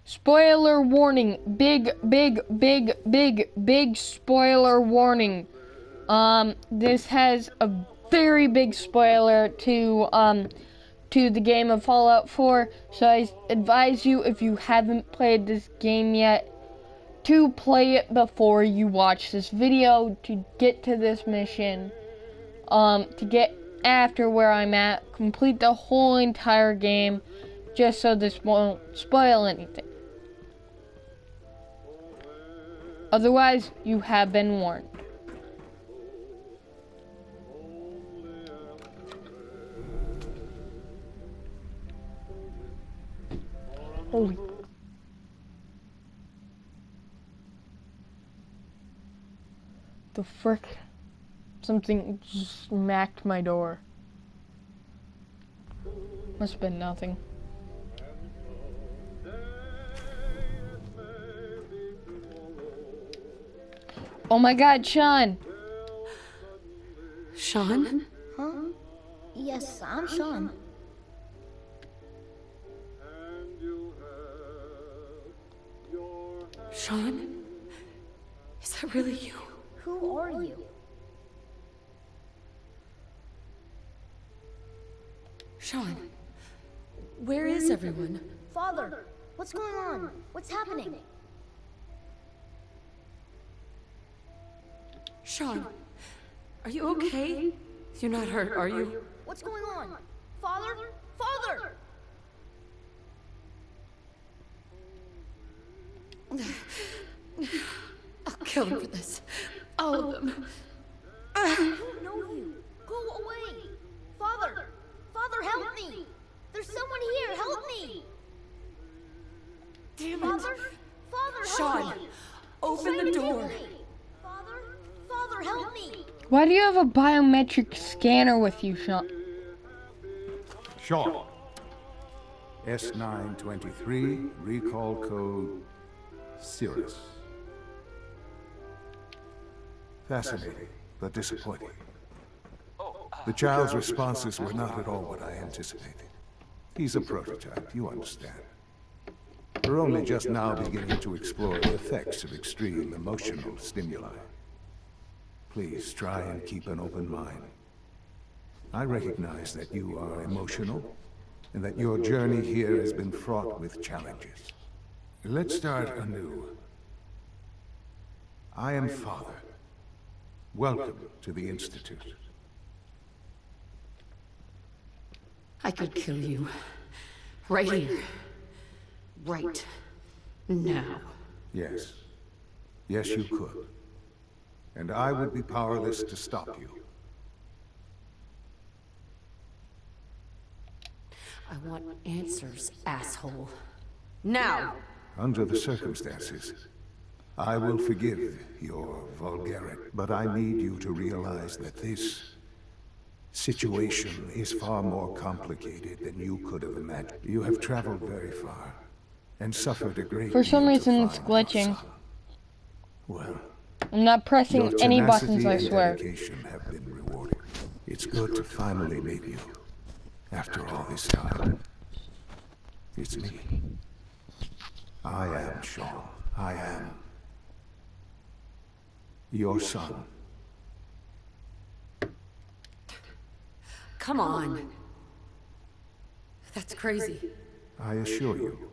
Spoiler warning. Big spoiler warning. This has a very big spoiler to the game of Fallout 4. So I advise you, if you haven't played this game yet, to play it before you watch this video to get to this mission. To get after where I'm at, complete the whole entire game, just so this won't spoil anything. Otherwise, you have been warned. Holy. The frick? Something just smacked my door. Must have been nothing. Oh my God, Sean! Sean? Huh? Yes, I'm Sean. Sean? Is that really you? Who are you? Sean, where is everyone? Father, what's going on? What's happening? Sean, are you okay? You're not hurt, are you? What's going on? Father? Father! I'll kill them for this. All of them. I don't know you. Go away! Father! Father, help me! There's someone here! Help me! Damn it. Father? Father, help Sean, me! open Someone the kill door. me. Father? Father, help me! Why do you have a biometric scanner with you, Sean? Sean. S923, recall code Cirrus. Fascinating, but disappointing. The child's responses were not at all what I anticipated. He's a prototype, you understand. We're only just now beginning to explore the effects of extreme emotional stimuli. Please try and keep an open mind. I recognize that you are emotional, and that your journey here has been fraught with challenges. Let's start anew. I am Father. Welcome to the Institute. I could kill you. Right here. Right now. Yes. Yes, you could. And I would be powerless to stop you. I want answers, asshole. Now! Under the circumstances, I will forgive your vulgarity, but I need you to realize that this situation is far more complicated than you could have imagined. You have traveled very far, and suffered a great For some deal to reason, it's find your glitching. son. Well, I'm not pressing your any tenacity buttons, I and swear. dedication have been rewarded. It's good to finally meet you, after all this time. It's me. I am Sean. I am your son. Come on. That's crazy. I assure you,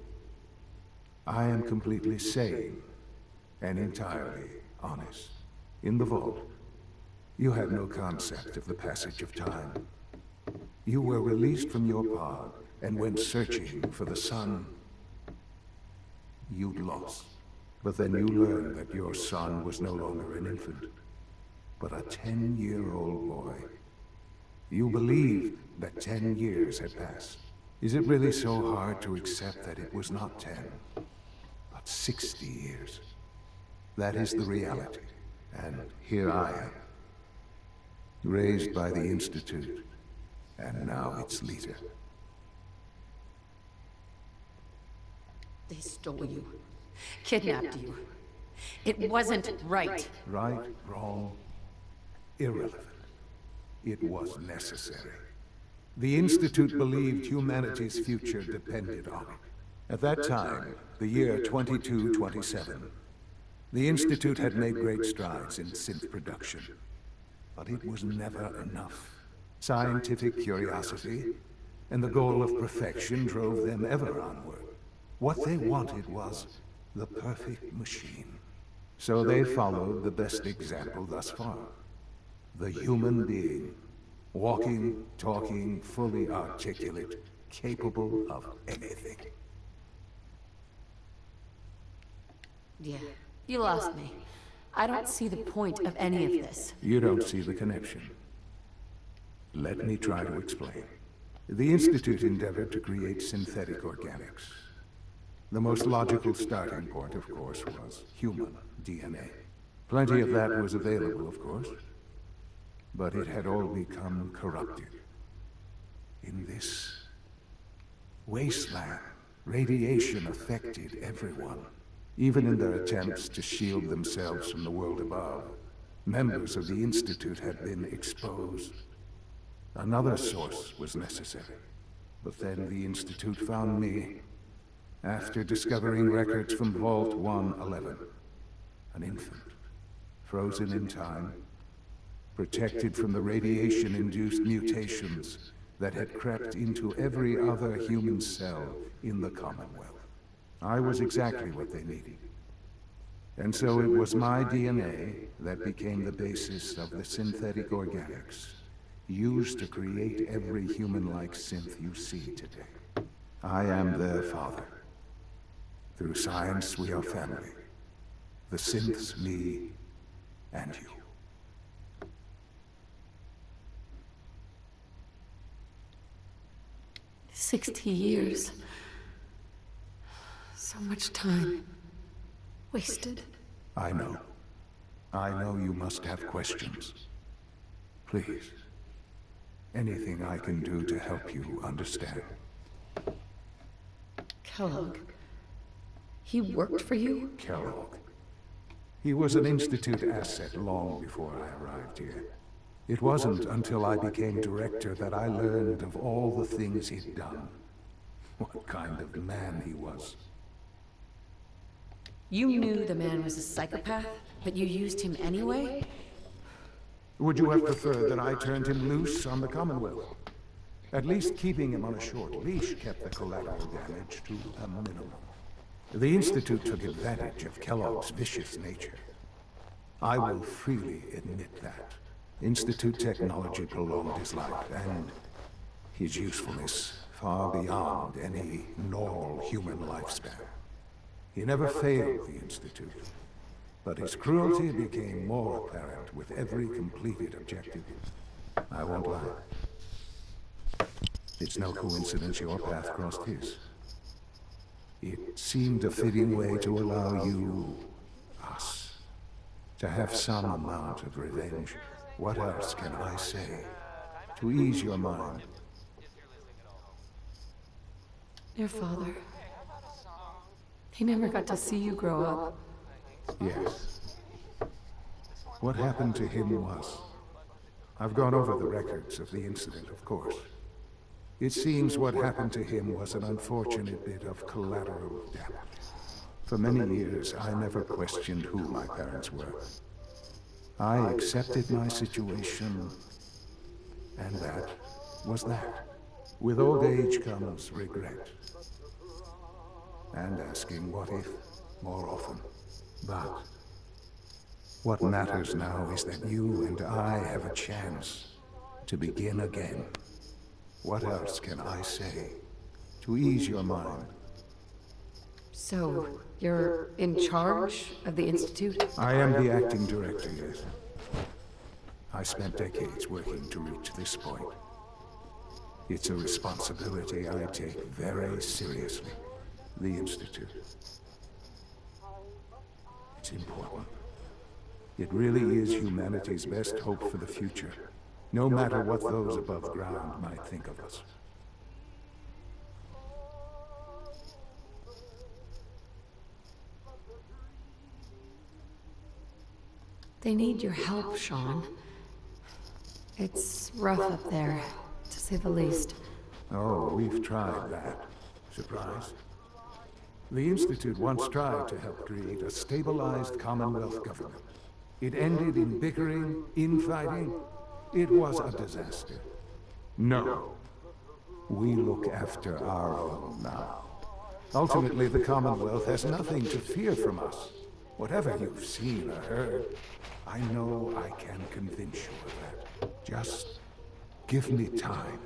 I am completely sane and entirely honest. In the vault, you had no concept of the passage of time. You were released from your pod and went searching for the son you'd lost. But then you learned that your son was no longer an infant, but a 10-year-old boy. You believed that 10 years had passed. Is it really so hard to accept that it was not 10, but 60 years? That is the reality. And here I am, raised by the Institute, and now its leader. They stole you. Kidnapped you. It wasn't right. Right, wrong, irrelevant. It was necessary. The Institute believed humanity's future depended on it. At that time, the year 2227, the Institute had made great strides in synth production. But it was never enough. Scientific curiosity and the goal of perfection drove them ever onward. What they wanted was the perfect machine. So they followed the best example thus far. The human being. Walking, talking, fully articulate, capable of anything. Yeah, you lost me. I don't see the point of any of this. You don't see the connection. Let me try to explain. The Institute endeavored to create synthetic organics. The most logical starting point, of course, was human DNA. Plenty of that was available, of course. But it had all become corrupted. In this wasteland, radiation affected everyone. Even in their attempts to shield themselves from the world above, members of the Institute had been exposed. Another source was necessary. But then the Institute found me, after discovering records from Vault 111. An infant, frozen in time, protected from the radiation-induced mutations that had crept into every other human cell in the Commonwealth. I was exactly what they needed. And so it was my DNA that became the basis of the synthetic organics, used to create every human-like synth you see today. I am their father. Through science, we are family. The synths, me, and you. 60 years. So much time wasted. I know. I know you must have questions. Please. Anything I can do to help you understand. Kellogg. He worked for you? Kellogg. He was an Institute asset long before I arrived here. It wasn't until I became director that I learned of all the things he'd done. What kind of man he was. You knew the man was a psychopath, but you used him anyway? Would you have preferred that I turned him loose on the Commonwealth? At least keeping him on a short leash kept the collateral damage to a minimum. The Institute took advantage of Kellogg's vicious nature. I will freely admit that. Institute technology prolonged his life, and his usefulness far beyond any normal human lifespan. He never failed the Institute, but his cruelty became more apparent with every completed objective. I won't lie. It's no coincidence your path crossed his. It seemed a fitting way to allow you, us, to have some amount of revenge. What else can I say to ease your mind? Your father. He never got to see you grow up. Yes. What happened to him was... I've gone over the records of the incident, of course. It seems what happened to him was an unfortunate bit of collateral damage. For many years, I never questioned who my parents were. I accepted my situation, and that was that. With old age comes regret. And asking what if more often. But what matters now is that you and I have a chance to begin again. What else can I say to ease your mind? So, you're in charge of the Institute? I am the acting director, yes. I spent decades working to reach this point. It's a responsibility I take very seriously. The Institute. It's important. It really is humanity's best hope for the future, no matter what those above ground might think of us. They need your help, Sean. It's rough up there, to say the least. Oh, we've tried that. Surprised? The Institute once tried to help create a stabilized Commonwealth government. It ended in bickering, infighting. It was a disaster. No. We look after our own now. Ultimately, the Commonwealth has nothing to fear from us. Whatever you've seen or heard, I know I can convince you of that. Just give me time.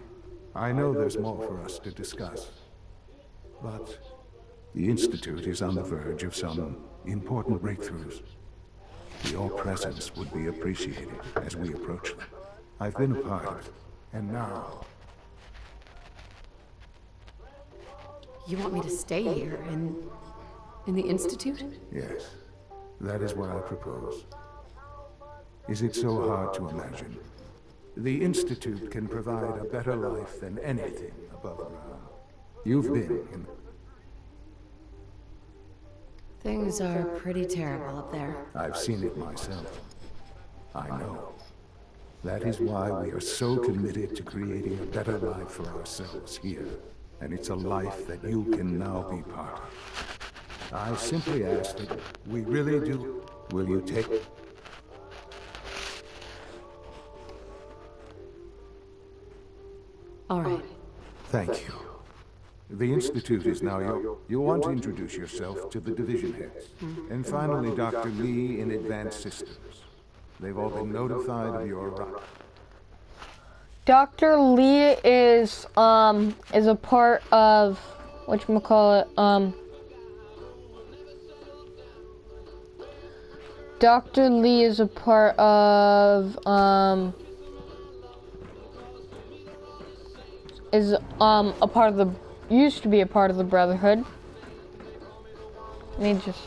I know there's more for us to discuss. But the Institute is on the verge of some important breakthroughs. Your presence would be appreciated as we approach them. I've been a part of it, and now... You want me to stay here in the Institute? Yes, that is what I propose. Is it so hard to imagine? The Institute can provide a better life than anything above ground. You've been in... Things are pretty terrible up there. I've seen it myself. I know. That is why we are so committed to creating a better life for ourselves here. And it's a life that you can now be part of. I simply ask that we really do. Will you take... All right. Thank you. The Institute is now your... You want to introduce yourself to the division heads. And finally, Dr. Lee in Advanced Systems. They've all been notified of your arrival. Dr. Lee is a part of whatchamacallit, Dr. Lee is a part of used to be a part of the Brotherhood. Let me just...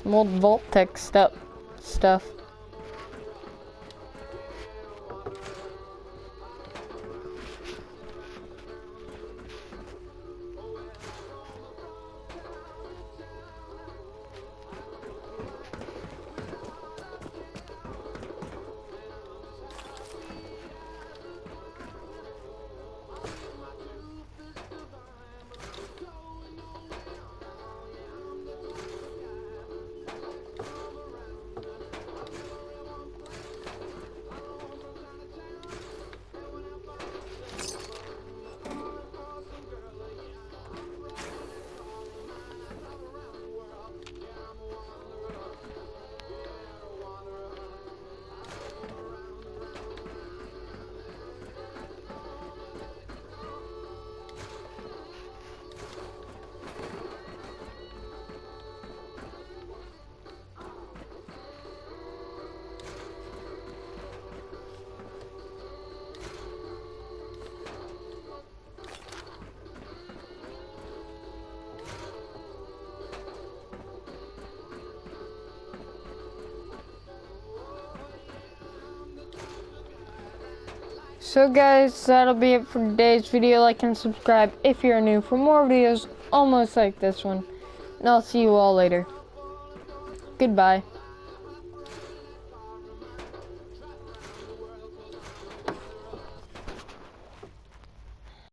some old Vault-Tec stuff. So guys, that'll be it for today's video. Like and subscribe if you're new for more videos almost like this one. And I'll see you all later. Goodbye.